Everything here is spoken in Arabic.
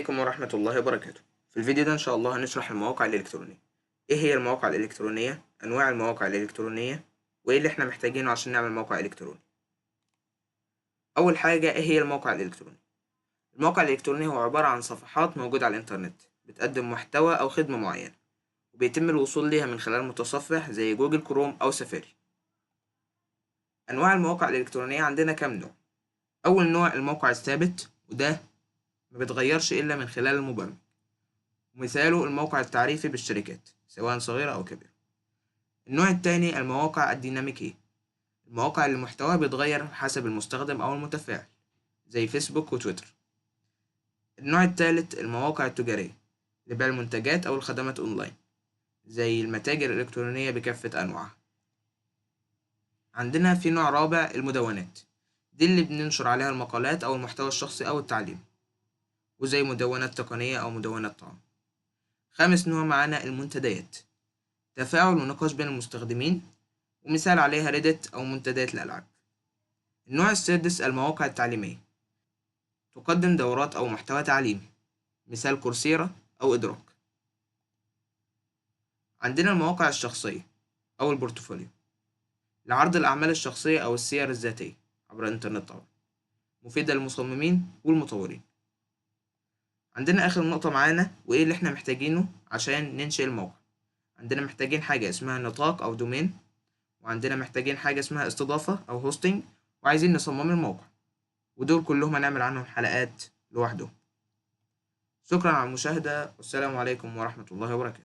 عليكم ورحمة الله وبركاته. في الفيديو ده إن شاء الله هنشرح المواقع الإلكترونية. إيه هي المواقع الإلكترونية؟ أنواع المواقع الإلكترونية، وإيه اللي إحنا محتاجينه عشان نعمل موقع إلكتروني. أول حاجة، إيه هي الموقع الإلكتروني؟ الموقع الإلكتروني هو عبارة عن صفحات موجودة على الإنترنت بتقدم محتوى أو خدمة معينة، وبيتم الوصول ليها من خلال متصفح زي جوجل كروم أو سفاري. أنواع المواقع الإلكترونية عندنا كام نوع؟ أول نوع الموقع الثابت، وده ما بيتغيرش إلا من خلال المبرمج، ومثاله الموقع التعريفي بالشركات سواء صغيرة أو كبيرة. النوع التاني المواقع الديناميكية، المواقع اللي محتواها بيتغير حسب المستخدم أو المتفاعل زي فيسبوك وتويتر. النوع التالت المواقع التجارية لبيع المنتجات أو الخدمات أونلاين زي المتاجر الإلكترونية بكافة أنواعها. عندنا في نوع رابع المدونات، دي اللي بننشر عليها المقالات أو المحتوى الشخصي أو التعليم، وزي مدونات تقنية أو مدونات طعام. خامس نوع معانا المنتديات، تفاعل ونقاش بين المستخدمين، ومثال عليها ريدت أو منتديات الألعاب. النوع السادس المواقع التعليمية، تقدم دورات أو محتوى تعليمي مثال كورسيرا أو إدراك. عندنا المواقع الشخصية أو البورتفوليو لعرض الأعمال الشخصية أو السير الذاتية عبر الإنترنت طبعا، مفيدة للمصممين والمطورين. عندنا آخر نقطة معانا، وإيه اللي إحنا محتاجينه عشان ننشئ الموقع. عندنا محتاجين حاجة اسمها نطاق أو دومين، وعندنا محتاجين حاجة اسمها استضافة أو هوستنج، وعايزين نصمم الموقع، ودول كلهم هنعمل عنهم حلقات لوحدهم. شكرا على المشاهدة، والسلام عليكم ورحمة الله وبركاته.